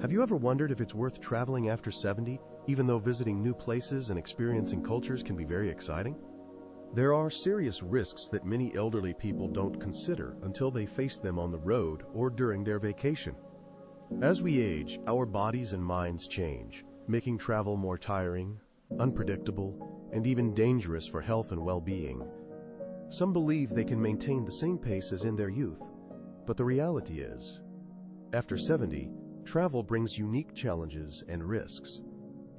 Have you ever wondered if it's worth traveling after 70, even though visiting new places and experiencing cultures can be very exciting? There are serious risks that many elderly people don't consider until they face them on the road or during their vacation. As we age, our bodies and minds change, making travel more tiring, unpredictable, and even dangerous for health and well-being. Some believe they can maintain the same pace as in their youth, but the reality is, after 70, travel brings unique challenges and risks.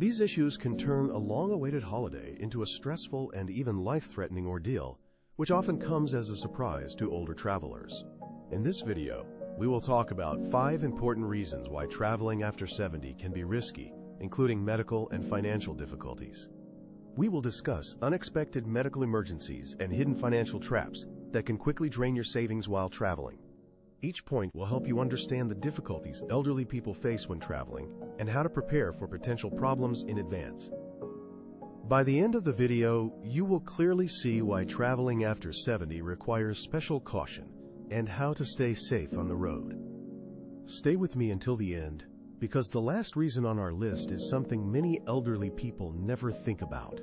These issues can turn a long-awaited holiday into a stressful and even life-threatening ordeal, which often comes as a surprise to older travelers. In this video, we will talk about 5 important reasons why traveling after 70 can be risky, including medical and financial difficulties. We will discuss unexpected medical emergencies and hidden financial traps that can quickly drain your savings while traveling. Each point will help you understand the difficulties elderly people face when traveling and how to prepare for potential problems in advance. By the end of the video, you will clearly see why traveling after 70 requires special caution and how to stay safe on the road. Stay with me until the end, because the last reason on our list is something many elderly people never think about.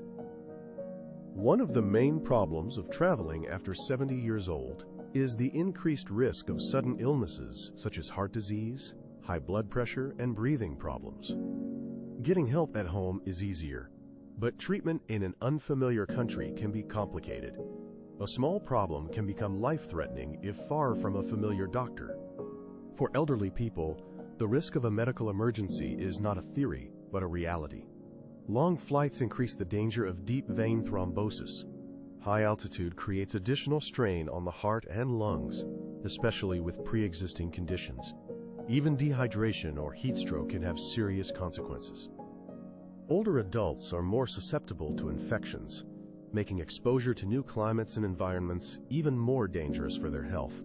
One of the main problems of traveling after 70 years old is the increased risk of sudden illnesses such as heart disease, high blood pressure, and breathing problems. Getting help at home is easier, but treatment in an unfamiliar country can be complicated. A small problem can become life-threatening if far from a familiar doctor. For elderly people, the risk of a medical emergency is not a theory, but a reality. Long flights increase the danger of deep vein thrombosis. High altitude creates additional strain on the heart and lungs, especially with pre-existing conditions. Even dehydration or heat stroke can have serious consequences. Older adults are more susceptible to infections, making exposure to new climates and environments even more dangerous for their health.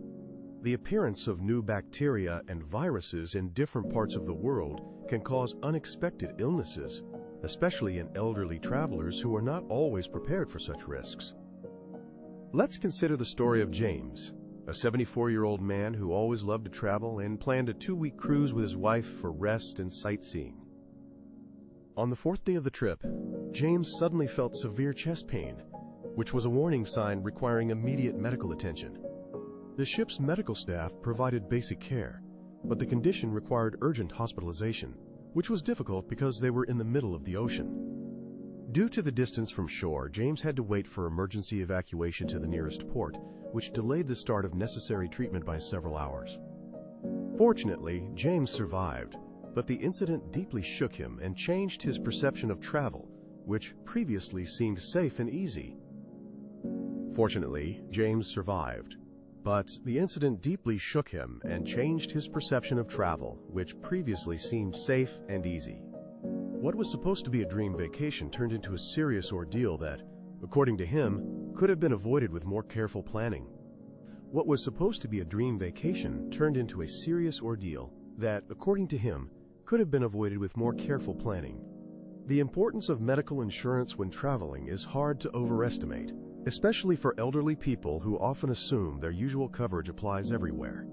The appearance of new bacteria and viruses in different parts of the world can cause unexpected illnesses, especially in elderly travelers who are not always prepared for such risks. Let's consider the story of James, a 74-year-old man who always loved to travel and planned a 2-week cruise with his wife for rest and sightseeing. On the 4th day of the trip, James suddenly felt severe chest pain, which was a warning sign requiring immediate medical attention. The ship's medical staff provided basic care, but the condition required urgent hospitalization, which was difficult because they were in the middle of the ocean. Due to the distance from shore, James had to wait for emergency evacuation to the nearest port, which delayed the start of necessary treatment by several hours. Fortunately, James survived, but the incident deeply shook him and changed his perception of travel, which previously seemed safe and easy. Fortunately, James survived, but the incident deeply shook him and changed his perception of travel, which previously seemed safe and easy. What was supposed to be a dream vacation turned into a serious ordeal that, according to him, could have been avoided with more careful planning. What was supposed to be a dream vacation turned into a serious ordeal that, according to him, could have been avoided with more careful planning. The importance of medical insurance when traveling is hard to overestimate, especially for elderly people who often assume their usual coverage applies everywhere.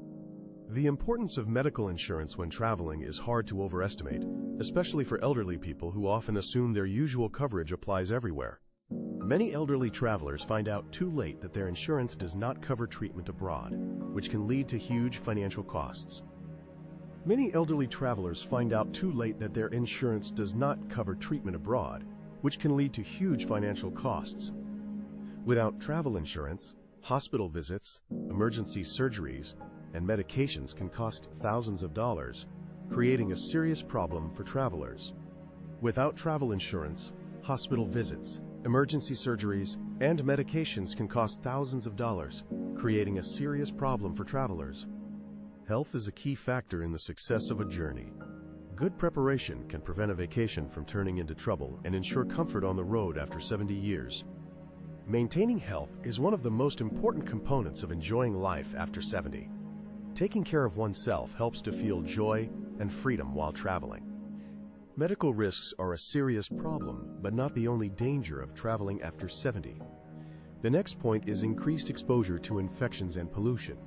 The importance of medical insurance when traveling is hard to overestimate, especially for elderly people who often assume their usual coverage applies everywhere. Many elderly travelers find out too late that their insurance does not cover treatment abroad, which can lead to huge financial costs. Many elderly travelers find out too late that their insurance does not cover treatment abroad, which can lead to huge financial costs. Without travel insurance, hospital visits, emergency surgeries, and medications can cost thousands of dollars, creating a serious problem for travelers. Without travel insurance, hospital visits, emergency surgeries, and medications can cost thousands of dollars, creating a serious problem for travelers. Health is a key factor in the success of a journey. Good preparation can prevent a vacation from turning into trouble and ensure comfort on the road after 70 years. Maintaining health is one of the most important components of enjoying life after 70. Taking care of oneself helps to feel joy and freedom while traveling. Medical risks are a serious problem, but not the only danger of traveling after 70. The next point is increased exposure to infections and pollution.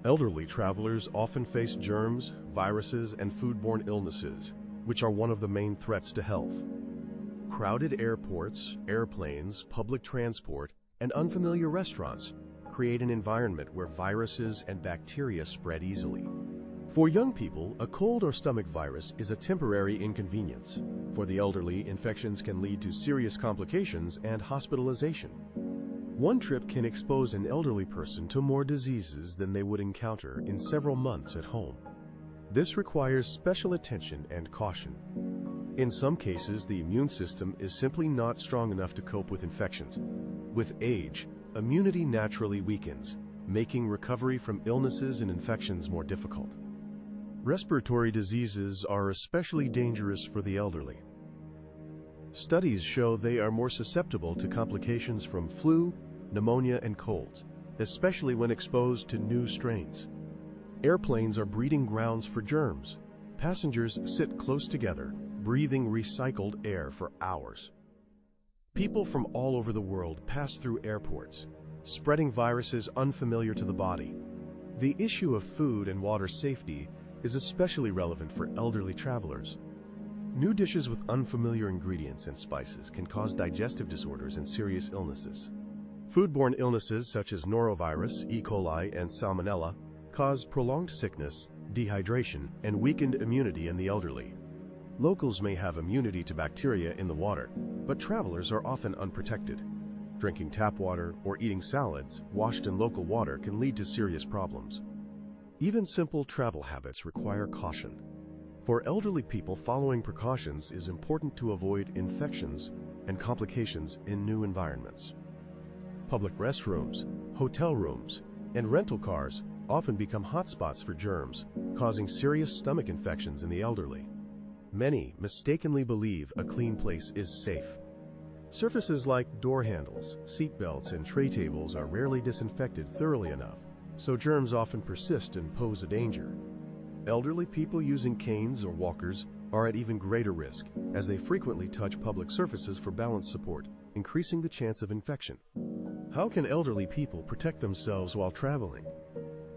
Elderly travelers often face germs, viruses, and foodborne illnesses, which are one of the main threats to health. Crowded airports, airplanes, public transport, and unfamiliar restaurants create an environment where viruses and bacteria spread easily. For young people, a cold or stomach virus is a temporary inconvenience. For the elderly, infections can lead to serious complications and hospitalization. One trip can expose an elderly person to more diseases than they would encounter in several months at home. This requires special attention and caution. In some cases, the immune system is simply not strong enough to cope with infections. With age, immunity naturally weakens, making recovery from illnesses and infections more difficult. Respiratory diseases are especially dangerous for the elderly. Studies show they are more susceptible to complications from flu, pneumonia, and colds, especially when exposed to new strains. Airplanes are breeding grounds for germs. Passengers sit close together, breathing recycled air for hours. People from all over the world pass through airports, spreading viruses unfamiliar to the body. The issue of food and water safety is especially relevant for elderly travelers. New dishes with unfamiliar ingredients and spices can cause digestive disorders and serious illnesses. Foodborne illnesses such as norovirus, E. coli, and salmonella cause prolonged sickness, dehydration, and weakened immunity in the elderly. Locals may have immunity to bacteria in the water, but travelers are often unprotected. Drinking tap water or eating salads washed in local water can lead to serious problems. Even simple travel habits require caution. For elderly people, following precautions is important to avoid infections and complications in new environments. Public restrooms, hotel rooms, and rental cars often become hotspots for germs, causing serious stomach infections in the elderly. Many mistakenly believe a clean place is safe. Surfaces like door handles, seat belts, and tray tables are rarely disinfected thoroughly enough, so germs often persist and pose a danger. Elderly people using canes or walkers are at even greater risk, as they frequently touch public surfaces for balance support, increasing the chance of infection. How can elderly people protect themselves while traveling?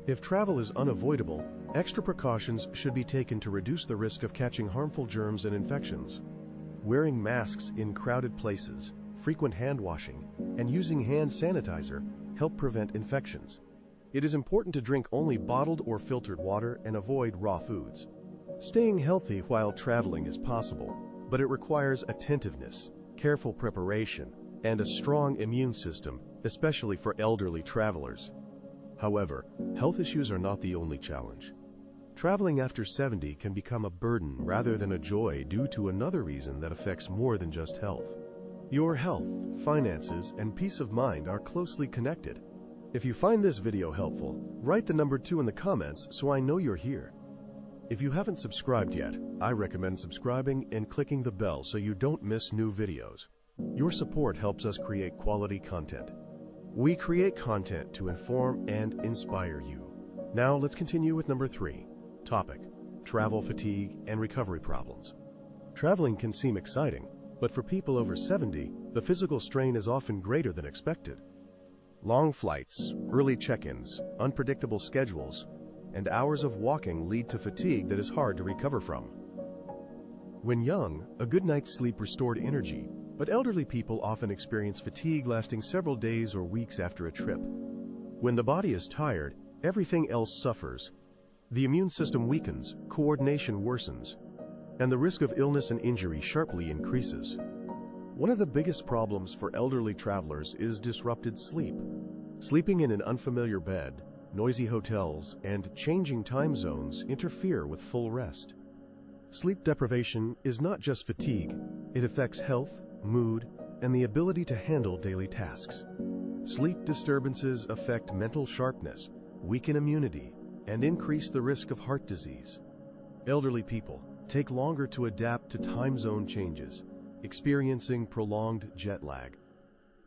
If travel is unavoidable, extra precautions should be taken to reduce the risk of catching harmful germs and infections. Wearing masks in crowded places, frequent hand washing, and using hand sanitizer help prevent infections. It is important to drink only bottled or filtered water and avoid raw foods. Staying healthy while traveling is possible, but it requires attentiveness, careful preparation, and a strong immune system, especially for elderly travelers. However, health issues are not the only challenge. Traveling after 70 can become a burden rather than a joy due to another reason that affects more than just health. Your health, finances, and peace of mind are closely connected. If you find this video helpful, write the number 2 in the comments so I know you're here. If you haven't subscribed yet, I recommend subscribing and clicking the bell so you don't miss new videos. Your support helps us create quality content. We create content to inform and inspire you. Now let's continue with number 3. Topic: travel fatigue and recovery problems. Traveling can seem exciting, but for people over 70, the physical strain is often greater than expected. Long flights, early check-ins, unpredictable schedules, and hours of walking lead to fatigue that is hard to recover from. When young, a good night's sleep restored energy, but elderly people often experience fatigue lasting several days or weeks after a trip. When the body is tired, everything else suffers. The immune system weakens, coordination worsens, and the risk of illness and injury sharply increases. One of the biggest problems for elderly travelers is disrupted sleep. Sleeping in an unfamiliar bed, noisy hotels, and changing time zones interfere with full rest. Sleep deprivation is not just fatigue, it affects health, mood, and the ability to handle daily tasks. Sleep disturbances affect mental sharpness, weaken immunity, and increase the risk of heart disease. Elderly people take longer to adapt to time zone changes, experiencing prolonged jet lag.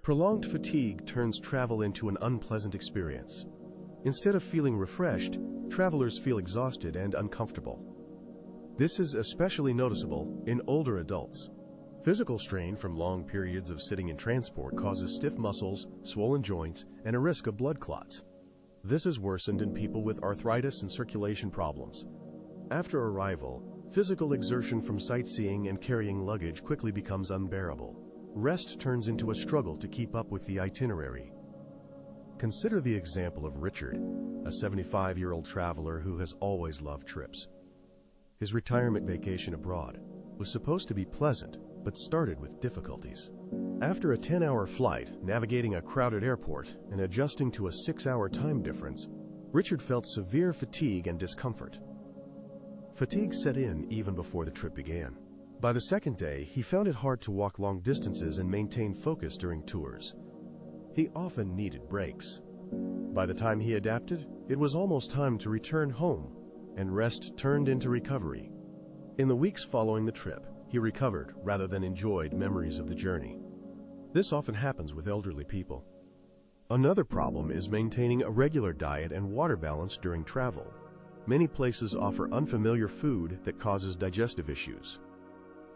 Prolonged fatigue turns travel into an unpleasant experience. Instead of feeling refreshed, travelers feel exhausted and uncomfortable. This is especially noticeable in older adults. Physical strain from long periods of sitting in transport causes stiff muscles, swollen joints, and a risk of blood clots. This is worsened in people with arthritis and circulation problems. After arrival, physical exertion from sightseeing and carrying luggage quickly becomes unbearable. Rest turns into a struggle to keep up with the itinerary. Consider the example of Richard, a 75-year-old traveler who has always loved trips. His retirement vacation abroad was supposed to be pleasant, but started with difficulties. After a 10-hour flight, navigating a crowded airport, and adjusting to a 6-hour time difference, Richard felt severe fatigue and discomfort. Fatigue set in even before the trip began. By the second day, he found it hard to walk long distances and maintain focus during tours. He often needed breaks. By the time he adapted, it was almost time to return home, and rest turned into recovery. In the weeks following the trip, he recovered rather than enjoyed memories of the journey. This often happens with elderly people. Another problem is maintaining a regular diet and water balance during travel. Many places offer unfamiliar food that causes digestive issues.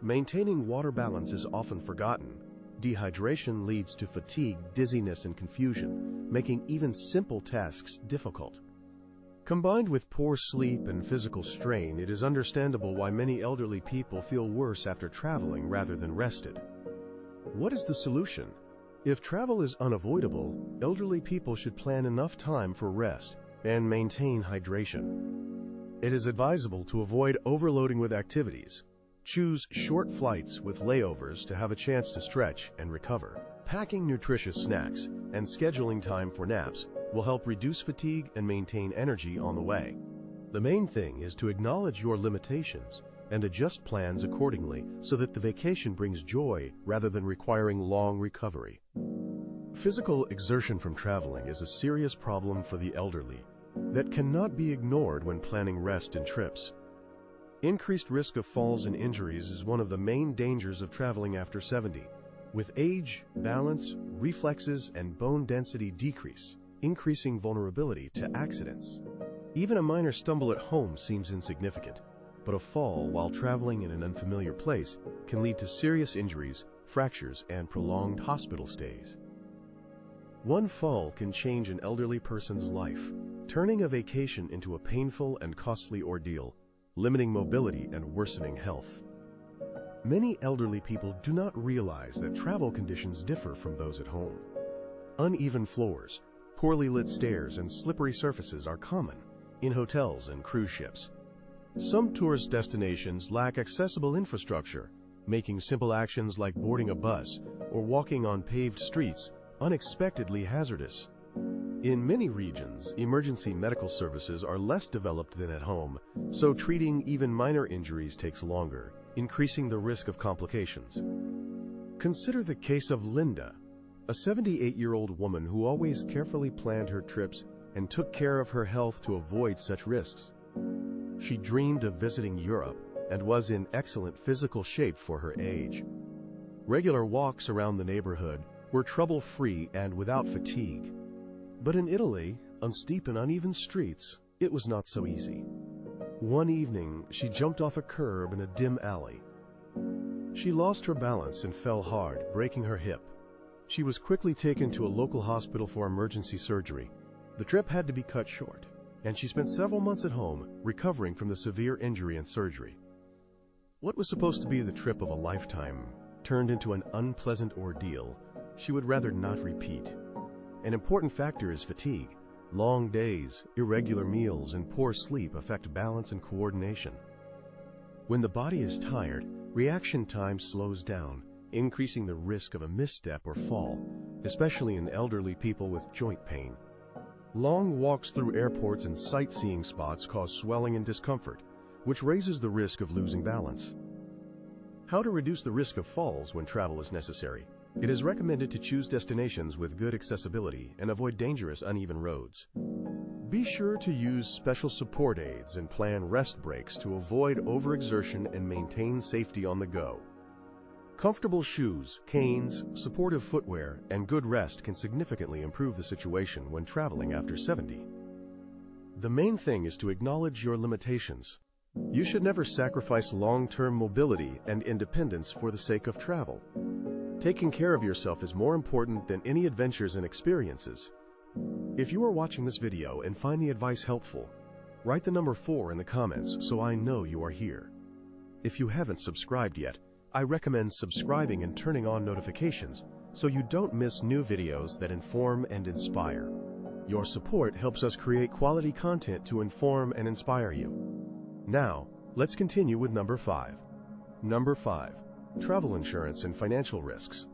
Maintaining water balance is often forgotten. Dehydration leads to fatigue, dizziness, and confusion, making even simple tasks difficult. Combined with poor sleep and physical strain, it is understandable why many elderly people feel worse after traveling rather than rested. What is the solution? If travel is unavoidable, elderly people should plan enough time for rest and maintain hydration. It is advisable to avoid overloading with activities. Choose short flights with layovers to have a chance to stretch and recover. Packing nutritious snacks and scheduling time for naps will help reduce fatigue and maintain energy on the way. The main thing is to acknowledge your limitations and adjust plans accordingly so that the vacation brings joy rather than requiring long recovery. Physical exertion from traveling is a serious problem for the elderly that cannot be ignored when planning rest and trips. Increased risk of falls and injuries is one of the main dangers of traveling after 70. With age, balance, reflexes, and bone density decrease, increasing vulnerability to accidents. Even a minor stumble at home seems insignificant, but a fall while traveling in an unfamiliar place can lead to serious injuries, fractures, and prolonged hospital stays. One fall can change an elderly person's life, turning a vacation into a painful and costly ordeal, limiting mobility and worsening health. Many elderly people do not realize that travel conditions differ from those at home. Uneven floors, poorly lit stairs, and slippery surfaces are common in hotels and cruise ships. Some tourist destinations lack accessible infrastructure, making simple actions like boarding a bus or walking on paved streets unexpectedly hazardous. In many regions, emergency medical services are less developed than at home, so treating even minor injuries takes longer, increasing the risk of complications. Consider the case of Linda, a 78-year-old woman who always carefully planned her trips and took care of her health to avoid such risks. She dreamed of visiting Europe and was in excellent physical shape for her age. Regular walks around the neighborhood were trouble-free and without fatigue. But in Italy, on steep and uneven streets, it was not so easy. One evening, she jumped off a curb in a dim alley. She lost her balance and fell hard, breaking her hip. She was quickly taken to a local hospital for emergency surgery. The trip had to be cut short, and she spent several months at home recovering from the severe injury and surgery. What was supposed to be the trip of a lifetime turned into an unpleasant ordeal she would rather not repeat. An important factor is fatigue. Long days, irregular meals, and poor sleep affect balance and coordination. When the body is tired, reaction time slows down, increasing the risk of a misstep or fall, especially in elderly people with joint pain. Long walks through airports and sightseeing spots cause swelling and discomfort, which raises the risk of losing balance. How to reduce the risk of falls when travel is necessary? It is recommended to choose destinations with good accessibility and avoid dangerous, uneven roads. Be sure to use special support aids and plan rest breaks to avoid overexertion and maintain safety on the go. Comfortable shoes, canes, supportive footwear, and good rest can significantly improve the situation when traveling after 70. The main thing is to acknowledge your limitations. You should never sacrifice long-term mobility and independence for the sake of travel. Taking care of yourself is more important than any adventures and experiences. If you are watching this video and find the advice helpful, write the number 4 in the comments so I know you are here. If you haven't subscribed yet, I recommend subscribing and turning on notifications so you don't miss new videos that inform and inspire. Your support helps us create quality content to inform and inspire you. Now, let's continue with number 5. Number 5. Travel insurance and financial risks.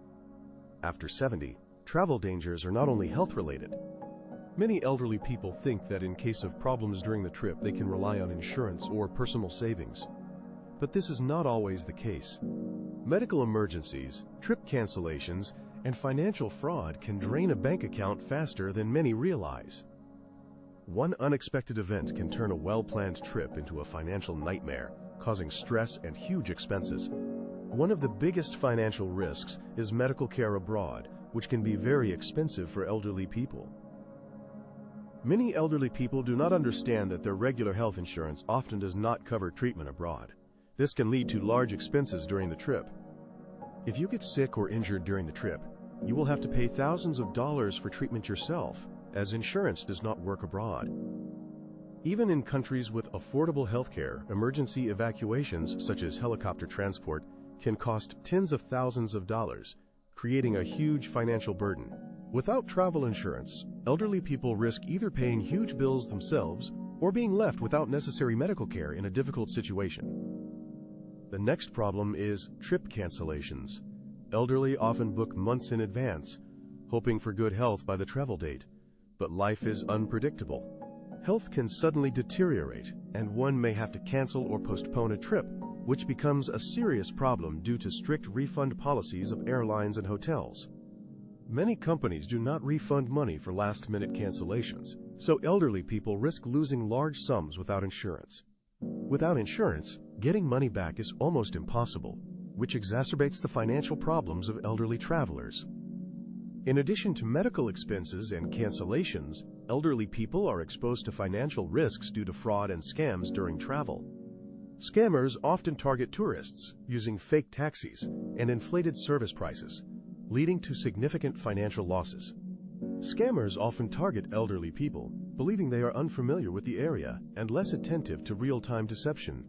After 70, travel dangers are not only health-related. Many elderly people think that in case of problems during the trip, they can rely on insurance or personal savings. But this is not always the case. Medical emergencies, trip cancellations, and financial fraud can drain a bank account faster than many realize. One unexpected event can turn a well-planned trip into a financial nightmare, causing stress and huge expenses. One of the biggest financial risks is medical care abroad, which can be very expensive for elderly people. Many elderly people do not understand that their regular health insurance often does not cover treatment abroad. This can lead to large expenses during the trip. If you get sick or injured during the trip, you will have to pay thousands of dollars for treatment yourself, as insurance does not work abroad. Even in countries with affordable healthcare, emergency evacuations such as helicopter transport can cost tens of thousands of dollars, creating a huge financial burden. Without travel insurance, elderly people risk either paying huge bills themselves or being left without necessary medical care in a difficult situation. The next problem is trip cancellations. Elderly often book months in advance, hoping for good health by the travel date. But life is unpredictable. Health can suddenly deteriorate, and one may have to cancel or postpone a trip, which becomes a serious problem due to strict refund policies of airlines and hotels. Many companies do not refund money for last-minute cancellations, so elderly people risk losing large sums without insurance. Without insurance, getting money back is almost impossible, which exacerbates the financial problems of elderly travelers. In addition to medical expenses and cancellations, elderly people are exposed to financial risks due to fraud and scams during travel. Scammers often target tourists using fake taxis and inflated service prices, leading to significant financial losses. Scammers often target elderly people, believing they are unfamiliar with the area and less attentive to real-time deception.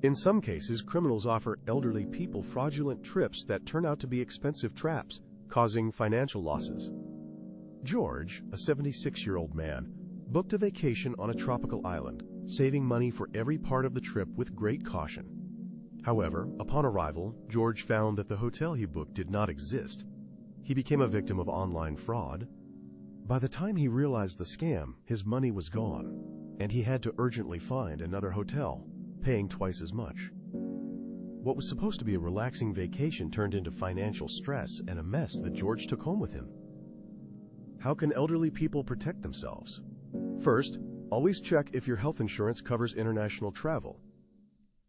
In some cases, criminals offer elderly people fraudulent trips that turn out to be expensive traps, causing financial losses. George, a 76-year-old man, booked a vacation on a tropical island, saving money for every part of the trip with great caution. However, upon arrival, George found that the hotel he booked did not exist. He became a victim of online fraud. By the time he realized the scam, his money was gone, and he had to urgently find another hotel, paying twice as much. What was supposed to be a relaxing vacation turned into financial stress and a mess that George took home with him. How can elderly people protect themselves? First, always check if your health insurance covers international travel.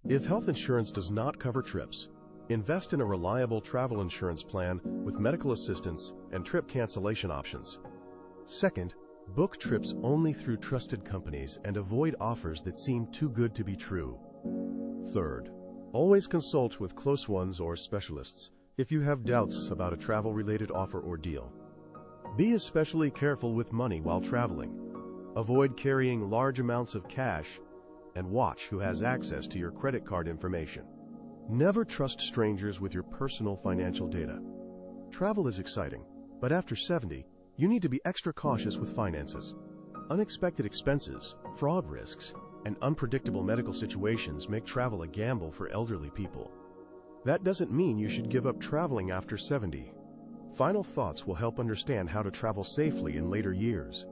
If health insurance does not cover trips, invest in a reliable travel insurance plan with medical assistance and trip cancellation options. Second, book trips only through trusted companies and avoid offers that seem too good to be true. Third, always consult with close ones or specialists if you have doubts about a travel-related offer or deal. Be especially careful with money while traveling. Avoid carrying large amounts of cash and watch who has access to your credit card information. Never trust strangers with your personal financial data. Travel is exciting, but after 70, you need to be extra cautious with finances. Unexpected expenses, fraud risks, and unpredictable medical situations make travel a gamble for elderly people. That doesn't mean you should give up traveling after 70. Final thoughts will help understand how to travel safely in later years.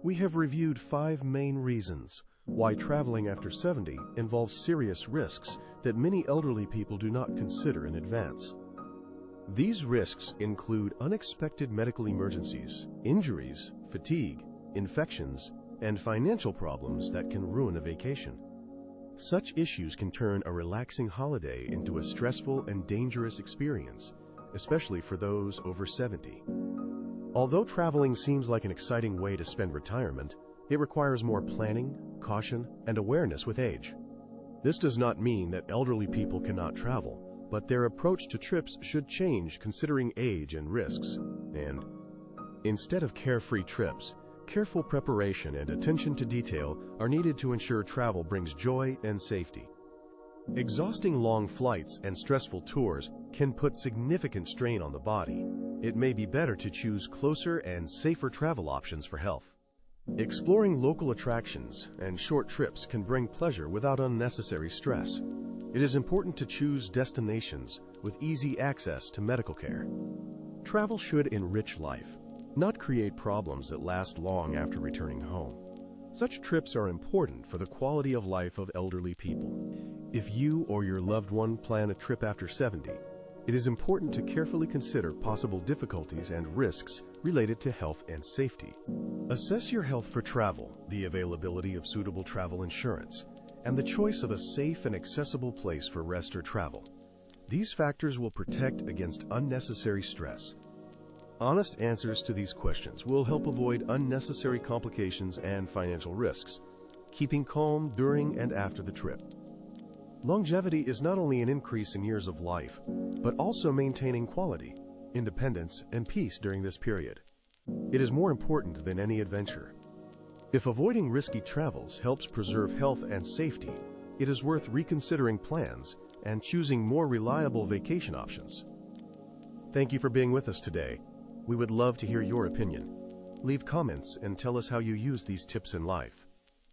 We have reviewed 5 main reasons why traveling after 70 involves serious risks that many elderly people do not consider in advance. These risks include unexpected medical emergencies, injuries, fatigue, infections, and financial problems that can ruin a vacation. Such issues can turn a relaxing holiday into a stressful and dangerous experience, especially for those over 70. Although traveling seems like an exciting way to spend retirement, it requires more planning, caution, and awareness with age. This does not mean that elderly people cannot travel, but their approach to trips should change considering age and risks. And Instead of carefree trips, careful preparation and attention to detail are needed to ensure travel brings joy and safety. Exhausting long flights and stressful tours can put significant strain on the body. It may be better to choose closer and safer travel options for health. Exploring local attractions and short trips can bring pleasure without unnecessary stress. It is important to choose destinations with easy access to medical care. Travel should enrich life, not create problems that last long after returning home. Such trips are important for the quality of life of elderly people. If you or your loved one plan a trip after 70, it is important to carefully consider possible difficulties and risks related to health and safety. Assess your health for travel, the availability of suitable travel insurance, and the choice of a safe and accessible place for rest or travel. These factors will protect against unnecessary stress. Honest answers to these questions will help avoid unnecessary complications and financial risks, keeping calm during and after the trip. Longevity is not only an increase in years of life, but also maintaining quality, independence, and peace during this period. It is more important than any adventure. If avoiding risky travels helps preserve health and safety, it is worth reconsidering plans and choosing more reliable vacation options. Thank you for being with us today. We would love to hear your opinion. Leave comments and tell us how you use these tips in life.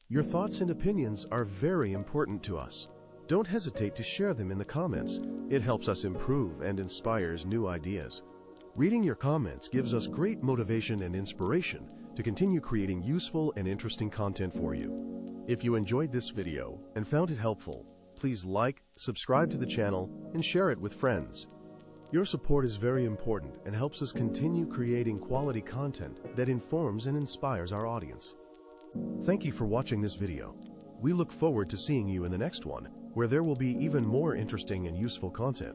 Your thoughts and opinions are very important to us. Don't hesitate to share them in the comments. It helps us improve and inspires new ideas. Reading your comments gives us great motivation and inspiration to continue creating useful and interesting content for you. If you enjoyed this video and found it helpful, please like, subscribe to the channel, and share it with friends. Your support is very important and helps us continue creating quality content that informs and inspires our audience. Thank you for watching this video. We look forward to seeing you in the next one, where there will be even more interesting and useful content.